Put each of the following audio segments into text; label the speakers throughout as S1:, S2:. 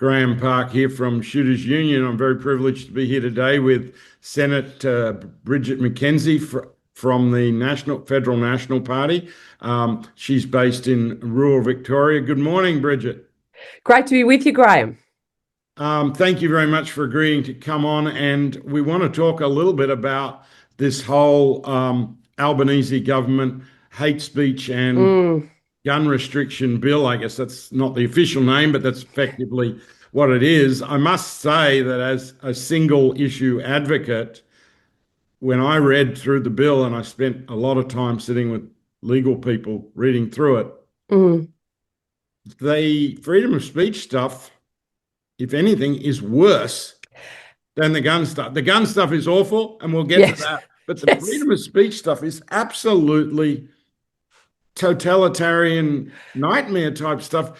S1: Graham Park here from Shooters Union. I'm very privileged to be here today with Senator Bridget McKenzie from the Federal National Party. She's based in rural Victoria. Good morning, Bridget.
S2: Great to be with you, Graham.
S1: Thank you very much for agreeing to come on. And we want to talk a little bit about this whole Albanese government hate speech and
S2: Mm,
S1: gun restriction bill. I guess that's not the official name, but that's effectively what it is. I must say that as a single issue advocate, when I read through the bill, and I spent a lot of time sitting with legal people reading through it,
S2: mm,
S1: the freedom of speech stuff, if anything, is worse than the gun stuff. The gun stuff is awful, and we'll get to
S2: yes,
S1: that. But the
S2: yes.
S1: freedom of speech stuff is absolutely totalitarian nightmare type stuff.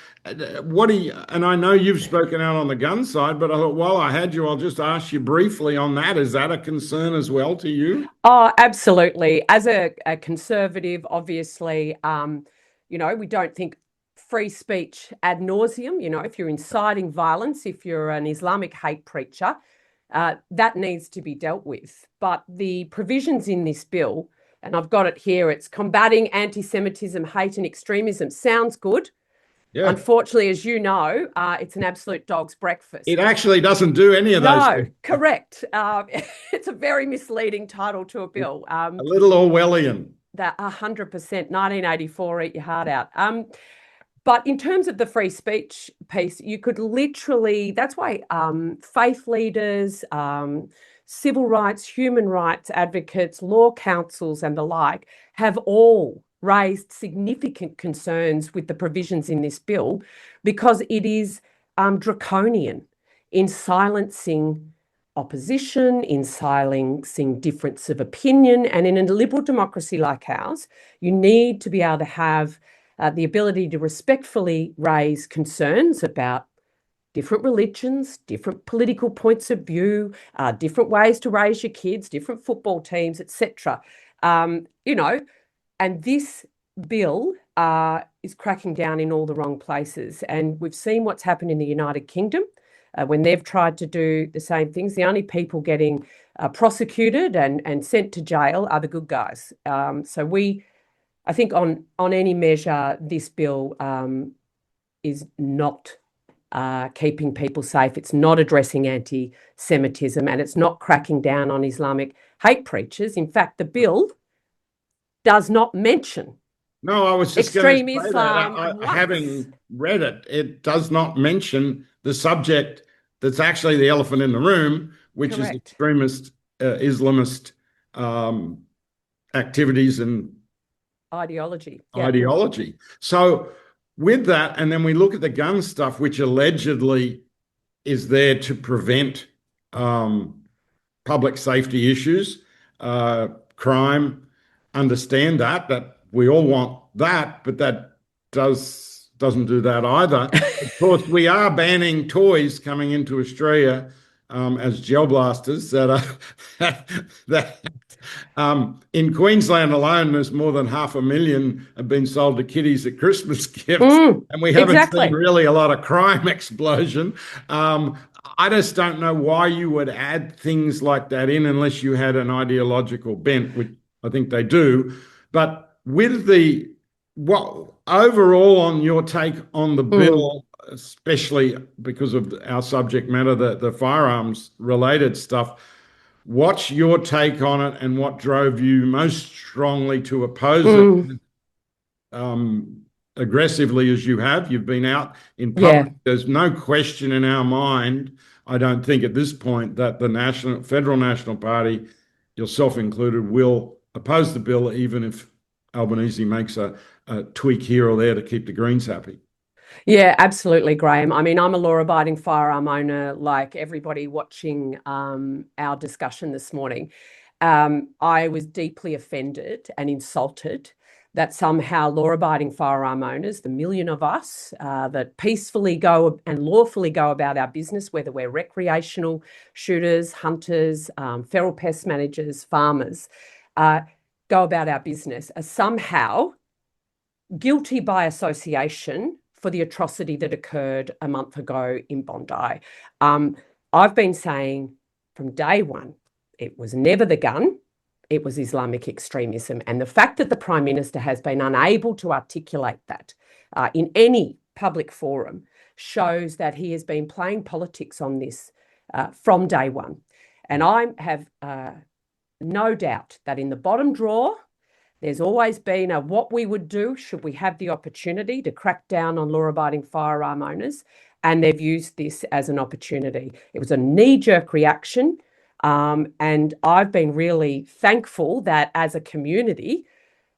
S1: What do you, and I know you've spoken out on the gun side, but I thought while I had you, I'll just ask you briefly on that. Is that a concern as well to you?
S2: Oh, absolutely. As a conservative, obviously, we don't think free speech ad nauseum. If you're inciting violence, if you're an Islamic hate preacher, that needs to be dealt with. But the provisions in this bill, and I've got it here, it's combating anti-Semitism, hate and extremism. Sounds good.
S1: Yeah.
S2: Unfortunately, as you know, it's an absolute dog's
S1: It
S2: breakfast.
S1: actually doesn't do any of those
S2: No,
S1: things.
S2: correct. It's a very misleading title to a bill.
S1: A little Orwellian.
S2: That 100%, 1984, eat your heart out. But in terms of the free speech piece, you could literally, that's why faith leaders, civil rights, human rights advocates, law councils, and the like have all raised significant concerns with the provisions in this bill because it is draconian in silencing opposition, in silencing difference of opinion. And in a liberal democracy like ours, you need to be able to have the ability to respectfully raise concerns about different religions, different political points of view, different ways to raise your kids, different football teams, etc. And this bill is cracking down in all the wrong places. And we've seen what's happened in the United Kingdom when they've tried to do the same things. The only people getting prosecuted and sent to jail are the good guys. I think on any measure, this bill is not keeping people safe. It's not addressing anti-Semitism, and it's not cracking down on Islamic hate preachers. In fact, the bill does not mention
S1: No, I was just going to
S2: extreme
S1: say that.
S2: Islam once.
S1: Having read it, it does not mention the subject that's actually the elephant in the room, which is
S2: Correct.
S1: extremist Islamist um, activities and
S2: Ideology. Yeah.
S1: ideology. So, with that, and then we look at the gun stuff, which allegedly is there to prevent um, public safety issues, crime. Understand that we all want that, but that doesn't do that either. Of course, we are banning toys coming into Australia as gel blasters that are that in Queensland alone, there's more than 500,000 have been sold to kiddies at Christmas gifts, and we haven't seen
S2: Exactly.
S1: really a lot of crime explosion. I just don't know why you would add things like that in unless you had an ideological bent, which I think they do. But with what overall on your take on the
S2: Mm.
S1: bill, especially because of our subject matter, the firearms related stuff, what's your take on it and what drove you most strongly to oppose it
S2: Mm.
S1: aggressively as you have? You've been out in
S2: Yeah.
S1: public. There's no question in our mind, I don't think at this point, that the Federal National Party, yourself included, will oppose the bill, even if Albanese makes a tweak here or there to keep the Greens happy.
S2: Yeah, absolutely, Graham. I mean, I'm a law-abiding firearm owner, like everybody watching our discussion this morning. I was deeply offended and insulted that somehow law-abiding firearm owners, the million of us that peacefully go and lawfully go about our business, whether we're recreational shooters, hunters, feral pest managers, farmers, uh, go about our business, are somehow guilty by association for the atrocity that occurred a month ago in Bondi. I've been saying from day one, it was never the gun, it was Islamic extremism. And the fact that the Prime Minister has been unable to articulate that in any public forum shows that he has been playing politics on this from day one. And I have no doubt that in the bottom drawer, there's always been a what we would do should we have the opportunity to crack down on law-abiding firearm owners, and they've used this as an opportunity. It was a knee-jerk reaction, and I've been really thankful that as a community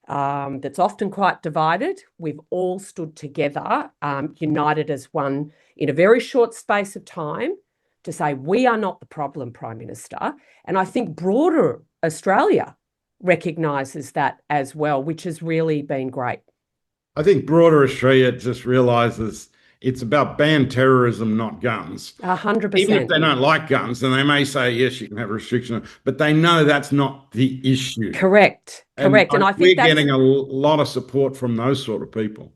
S2: that's often quite divided, we've all stood together, united as one in a very short space of time to say we are not the problem, Prime Minister. And I think broader Australia recognises that as well, which has really been great.
S1: I think broader Australia just realises it's about ban terrorism, not guns.
S2: 100%.
S1: Even if they don't like guns, then they may say, yes, you can have a restriction, but they know that's not the issue.
S2: Correct. And I think
S1: we're getting a lot of support from those sort of people.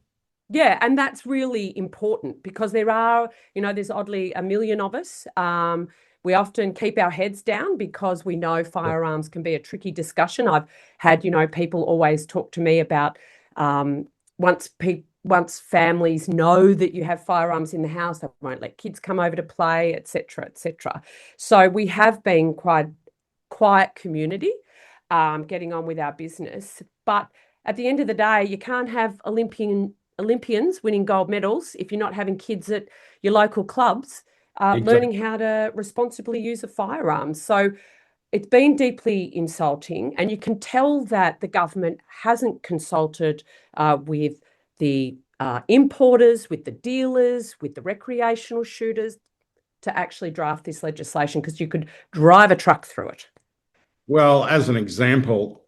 S2: Yeah, and that's really important because there are, there's oddly 1 million of us. We often keep our heads down because we know firearms can be a tricky discussion. I've had, people always talk to me about once families know that you have firearms in the house, they won't let kids come over to play, et cetera, et cetera. So we have been quite quiet community getting on with our business. But at the end of the day, you can't have Olympians winning gold medals if you're not having kids at your local clubs learning how to responsibly use a firearm. So it's been deeply insulting, and you can tell that the government hasn't consulted with the importers, with the dealers, with the recreational shooters to actually draft this legislation, because you could drive a truck through it.
S1: Well, as an example,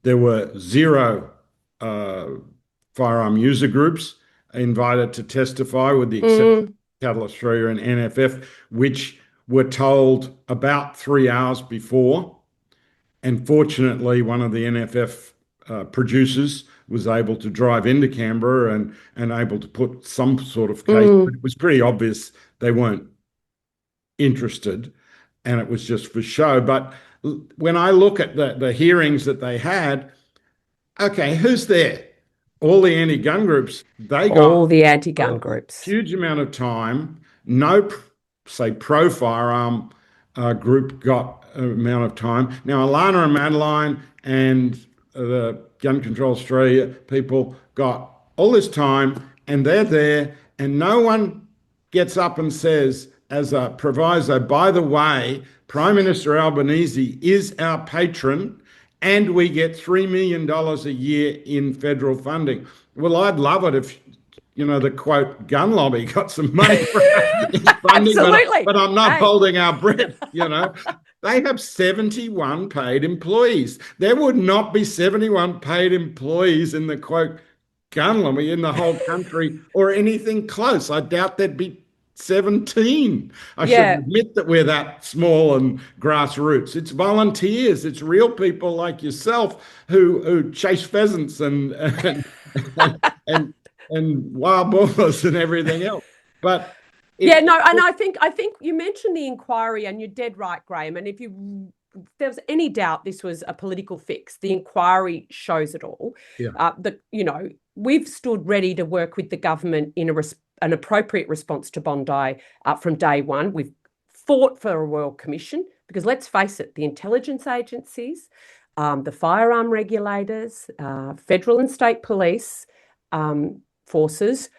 S1: there were 0 firearm user groups invited to testify, with the exception of Cattle Australia and NFF, which were told about 3 hours before. And fortunately, one of the NFF producers was able to drive into Canberra and able to put some sort of case. But it was pretty obvious they weren't interested, and it was just for show. But when I look at the hearings that they had, okay, who's there? All the anti-gun groups, they got
S2: all the anti-gun groups.
S1: Huge amount of time. No, say, pro-firearm group got an amount of time. Now, Alana and Madeline and the Gun Control Australia people got all this time, and they're there, and no one gets up and says, as a proviso, by the way, Prime Minister Albanese is our patron, and we get $3 million a year in federal funding. Well, I'd love it if, the quote gun lobby got some money for funding, but I'm not holding our breath. They have 71 paid employees. There would not be 71 paid employees in the quote gun lobby in the whole country or anything close. I doubt there'd be 17. I should admit that we're that small and grassroots. It's volunteers. It's real people like yourself who chase pheasants and wild boars and everything else. But
S2: and I think you mentioned the inquiry, and you're dead right, Graham. And if there's any doubt this was a political fix, the inquiry shows it all. We've stood ready to work with the government in an appropriate response to Bondi from day one. We've fought for a Royal Commission because, let's face it, the intelligence agencies, the firearm regulators, federal and state police forces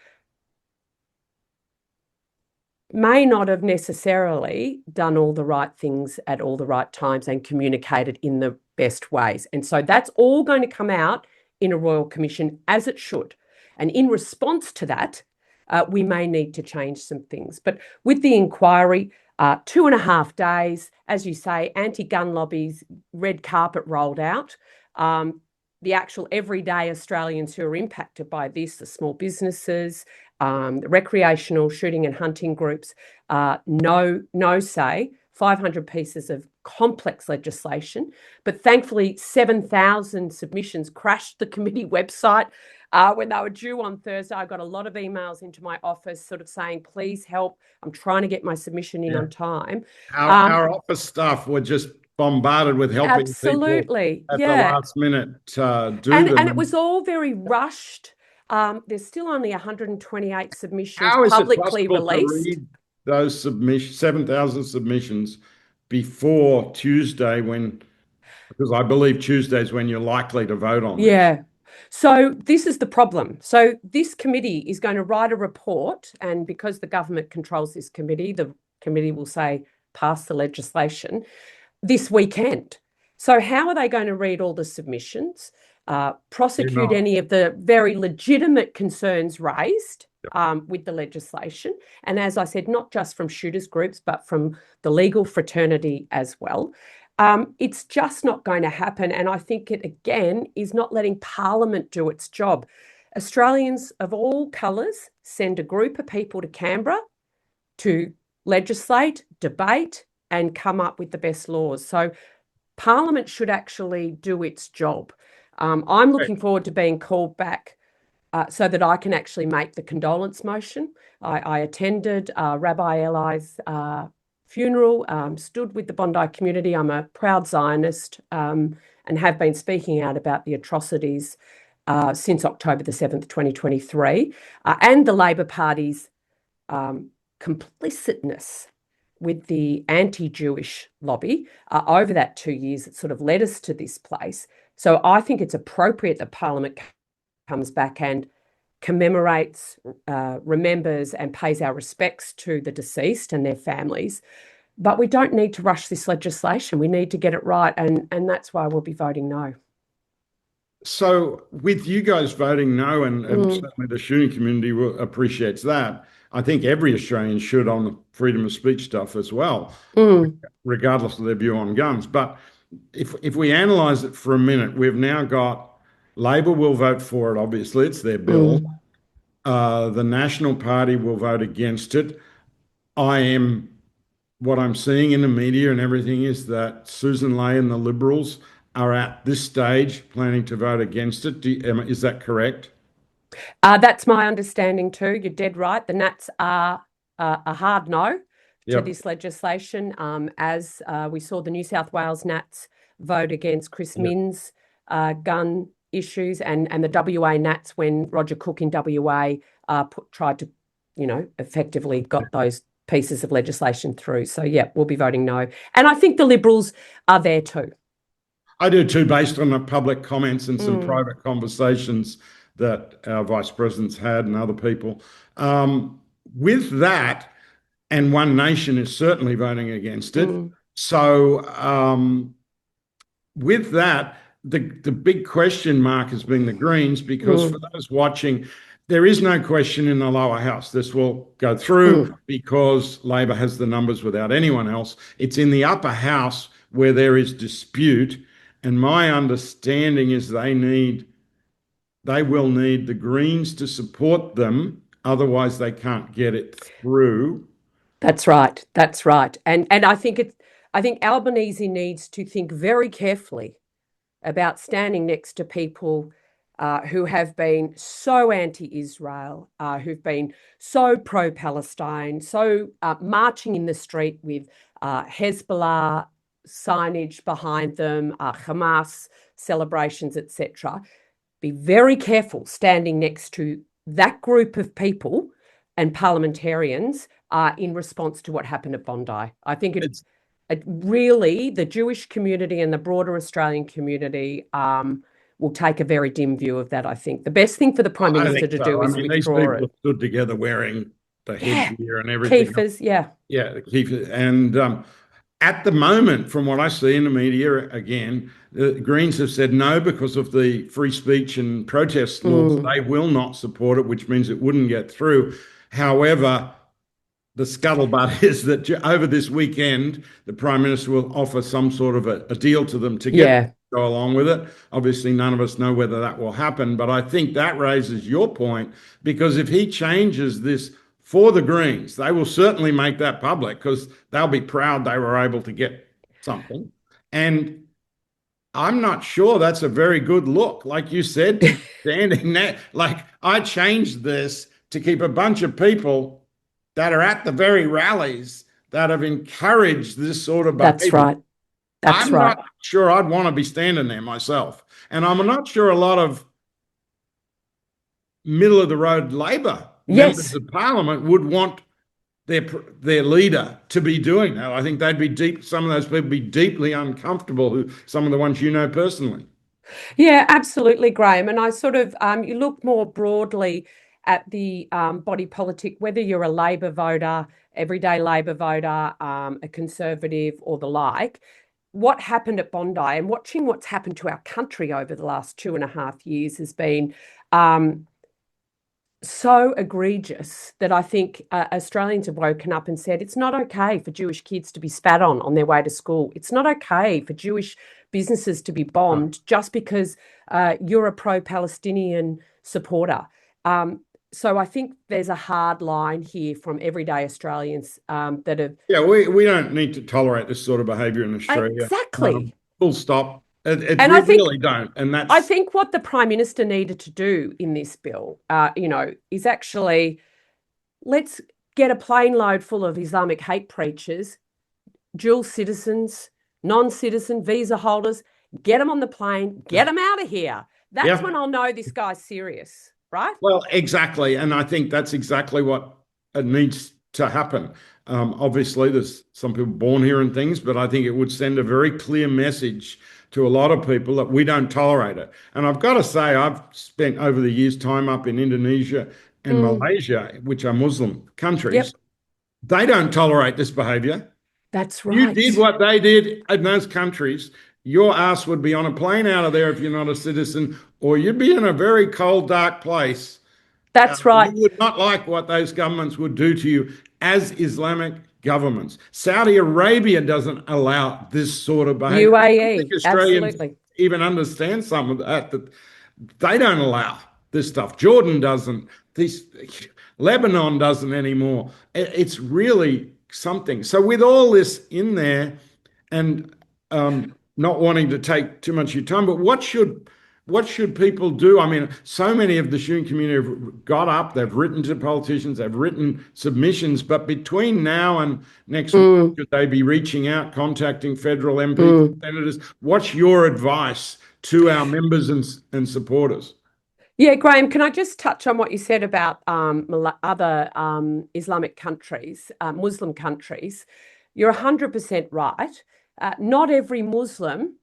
S2: may not have necessarily done all the right things at all the right times and communicated in the best ways. And so that's all going to come out in a Royal Commission, as it should. And in response to that, we may need to change some things. But with the inquiry, 2.5 days, as you say, anti-gun lobbies, red carpet rolled out. The actual everyday Australians who are impacted by this, the small businesses, the recreational shooting and hunting groups, no say 500 pieces of complex legislation. But thankfully, 7,000 submissions crashed the committee website when they were due on Thursday. I got a lot of emails into my office sort of saying, please help. I'm trying to get my submission in on time.
S1: Our office staff were just bombarded with helping people
S2: Absolutely.
S1: at the
S2: Yeah.
S1: last minute do
S2: And
S1: them.
S2: it was all very rushed. There's still only 128 submissions
S1: How is it
S2: publicly
S1: possible to
S2: released.
S1: read those 7,000 submissions before Tuesday because I believe Tuesday is when you're likely to vote on this.
S2: Yeah. So this is the problem. So this committee is going to write a report, and because the government controls this committee, the committee will say, pass the legislation this weekend. So how are they going to read all the submissions, prosecute any of the very legitimate concerns raised with the legislation? And as I said, not just from shooters groups, but from the legal fraternity as well. It's just not going to happen. And I think it, again, is not letting Parliament do its job. Australians of all colours send a group of people to Canberra to legislate, debate, and come up with the best laws. So Parliament should actually do its job. I'm looking forward to being called back so that I can actually make the condolence motion. I attended Rabbi Eli's funeral, stood with the Bondi community. I'm a proud Zionist and have been speaking out about the atrocities since October the 7th, 2023, and the Labor Party's complicitness with the anti-Jewish lobby over that 2 years that sort of led us to this place. So I think it's appropriate that Parliament comes back and commemorates, remembers, and pays our respects to the deceased and their families. But we don't need to rush this legislation. We need to get it right, and that's why we'll be voting no.
S1: So with you guys voting no, and certainly the shooting community appreciates that, I think every Australian should on the freedom of speech stuff as well, regardless of their view on guns. But if we analyse it for a minute, we've now got Labor will vote for it, obviously, it's their bill. The National Party will vote against it. What I'm seeing in the media and everything is that Susan Ley and the Liberals are at this stage planning to vote against it. Is that correct?
S2: That's my understanding too. You're dead right. The Nats are a hard no to this legislation, as we saw the New South Wales Nats vote against Chris Minns' gun issues, and the WA Nats when Roger Cook in WA tried to, effectively got those pieces of legislation through. So, yeah, we'll be voting no. And I think the Liberals are there too.
S1: I do too, based on the public comments and some private conversations that our vice presidents had and other people. With that, and One Nation is certainly voting against it. So with that, the big question mark has been the Greens, because for those watching, there is no question in the lower house this will go through because Labor has the numbers without anyone else. It's in the upper house where there is dispute, and my understanding is they will need the Greens to support them, otherwise they can't get it through.
S2: That's right. That's right. And I think Albanese needs to think very carefully about standing next to people who have been so anti-Israel, who've been so pro-Palestine, so marching in the street with Hezbollah signage behind them, Hamas celebrations, etc. Be very careful standing next to that group of people and parliamentarians in response to what happened at Bondi. I think it really, the Jewish community and the broader Australian community will take a very dim view of that, I think. The best thing for the Prime Minister to do is withdraw
S1: these people stood together wearing the headgear and everything.
S2: Keefers, yeah.
S1: Yeah, the keefers. And at the moment, from what I see in the media, again, the Greens have said no because of the free speech and protest laws. They will not support it, which means it wouldn't get through. However, the scuttlebutt is that over this weekend, the Prime Minister will offer some sort of a deal to them to go along with it. Obviously, none of us know whether that will happen, but I think that raises your point, because if he changes this for the Greens. They will certainly make that public because they'll be proud they were able to get something. And I'm not sure that's a very good look. Like you said, to be standing there, like I changed this to keep a bunch of people that are at the very rallies that have encouraged this sort of
S2: That's
S1: behavior.
S2: right. That's
S1: I'm
S2: right.
S1: not sure I'd want to be standing there myself. And I'm not sure a lot of middle of the road Labor members
S2: Yes.
S1: of Parliament would want their leader to be doing that. I think they'd be some of those people be deeply uncomfortable, some of the ones you know personally.
S2: Yeah, absolutely, Graham. And I sort of, you look more broadly at the body politic, whether you're a Labor voter, everyday Labor voter, a Conservative, or the like. What happened at Bondi and watching what's happened to our country over the last 2.5 years has been so egregious that I think Australians have woken up and said it's not okay for Jewish kids to be spat on their way to school. It's not okay for Jewish businesses to be bombed just because you're a pro-Palestinian supporter. So I think there's a hard line here from everyday Australians that have.
S1: Yeah, we don't need to tolerate this sort of behaviour in Australia.
S2: Exactly.
S1: Full stop.
S2: And
S1: We
S2: I think
S1: really don't. And
S2: I
S1: that's,
S2: think what the Prime Minister needed to do in this bill, is actually let's get a plane load full of Islamic hate preachers, dual citizens, non-citizen visa holders, get them on the plane, get them out of here. That's
S1: yeah.
S2: when I'll know this guy's serious, right?
S1: Well, exactly. And I think that's exactly what needs to happen. Obviously, there's some people born here and things, but I think it would send a very clear message to a lot of people that we don't tolerate it. And I've got to say, I've spent over the years time up in Indonesia and Malaysia, which are Muslim countries.
S2: Yep,
S1: They don't tolerate this behavior.
S2: that's
S1: You did
S2: right.
S1: what they did in those countries, your ass would be on a plane out of there if you're not a citizen, or you'd be in a very cold, dark place.
S2: That's
S1: You
S2: right.
S1: would not like what those governments would do to you as Islamic governments. Saudi Arabia doesn't allow this sort of behavior. I don't think
S2: UAE,
S1: Australians
S2: absolutely.
S1: even understand some of that they don't allow this stuff. Jordan doesn't. This Lebanon doesn't anymore. It's really something. So with all this in there, and not wanting to take too much of your time, but what should people do? I mean, so many of the shooting community have got up, they've written to politicians, they've written submissions, but between now and next week,
S2: Mm,
S1: should they be reaching out, contacting federal MPs,
S2: mm.
S1: senators? What's your advice to our members and supporters?
S2: Yeah, Graham, can I just touch on what you said about other Islamic countries, Muslim countries? You're 100% right. Not every Muslim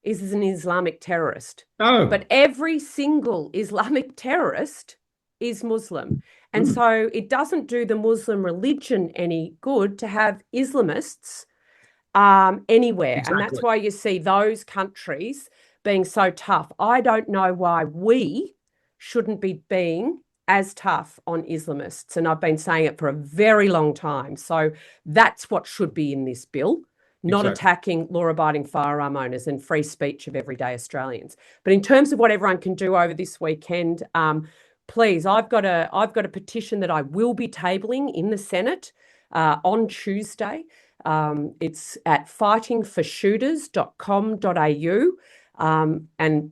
S2: is an Islamic terrorist,
S1: Oh,
S2: but every single Islamic terrorist is Muslim. And
S1: mm,
S2: so it doesn't do the Muslim religion any good to have Islamists anywhere. And that's
S1: exactly.
S2: why you see those countries being so tough. I don't know why we shouldn't be being as tough on Islamists. And I've been saying it for a very long time. So that's what should be in this bill, not
S1: Exactly.
S2: attacking law-abiding firearm owners and free speech of everyday Australians. But in terms of what everyone can do over this weekend, please, I've got a petition that I will be tabling in the Senate on Tuesday. It's at fightingforshooters.com.au, and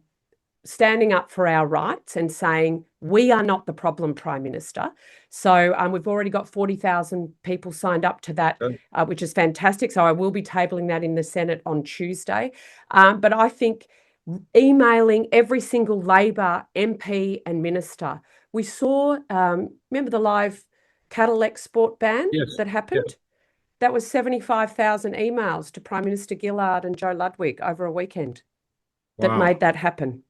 S2: standing up for our rights and saying we are not the problem, Prime Minister. So we've already got 40,000 people signed up to that, which is fantastic. So I will be tabling that in the Senate on Tuesday. But I think emailing every single Labor MP and minister. We saw, remember the live cattle export ban
S1: Yes.
S2: that
S1: Yeah.
S2: happened? That was 75,000 emails to Prime Minister Gillard and Joe Ludwig over a weekend that
S1: Wow.
S2: made that happen.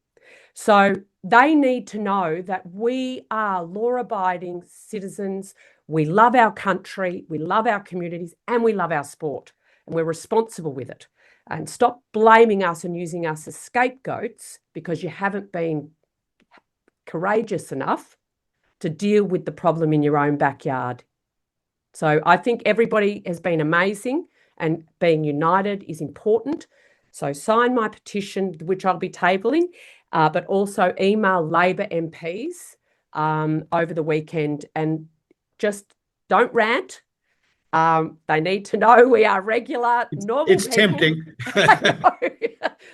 S2: So they need to know that we are law-abiding citizens. We love our country, we love our communities, and we love our sport, and we're responsible with it. And stop blaming us and using us as scapegoats because you haven't been courageous enough to deal with the problem in your own backyard. So I think everybody has been amazing, and being united is important. So sign my petition, which I'll be tabling, but also email Labor MPs over the weekend and just don't rant. They need to know we are regular, normal
S1: It's
S2: people.
S1: tempting.
S2: I know.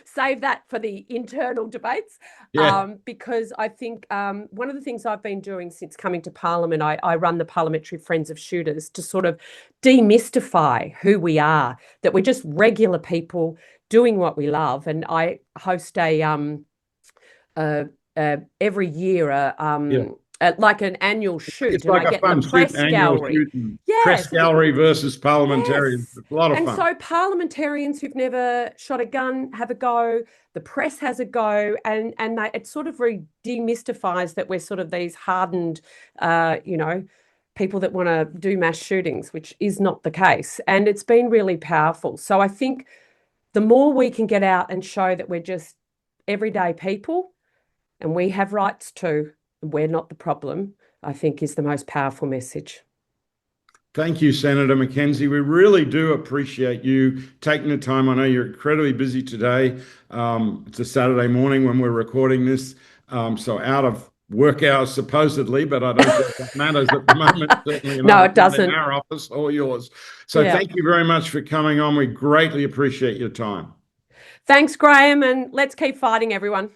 S2: Save that for the internal debates.
S1: Yeah.
S2: Because I think one of the things I've been doing since coming to Parliament, I run the Parliamentary Friends of Shooters to sort of demystify who we are, that we're just regular people doing what we love. And I host every year
S1: Yeah.
S2: like an annual shoot,
S1: It's
S2: and
S1: like
S2: I
S1: a
S2: get in the
S1: fun shoot,
S2: press
S1: annual
S2: gallery.
S1: shoot, and press
S2: Yes,
S1: gallery versus
S2: yes.
S1: parliamentarians. It's a lot of
S2: And
S1: fun.
S2: so parliamentarians who've never shot a gun have a go. The press has a go, and it sort of demystifies that we're sort of these hardened, people that want to do mass shootings, which is not the case. And it's been really powerful. So I think the more we can get out and show that we're just everyday people and we have rights too, and we're not the problem, I think is the most powerful message.
S1: Thank you, Senator McKenzie. We really do appreciate you taking the time. I know you're incredibly busy today. It's a Saturday morning when we're recording this, so out of work hours supposedly, but I don't think that matters at the moment. Certainly
S2: No, it
S1: not in
S2: doesn't.
S1: our office or yours. So
S2: Yeah.
S1: thank you very much for coming on. We greatly appreciate your time.
S2: Thanks, Graham, and let's keep fighting, everyone.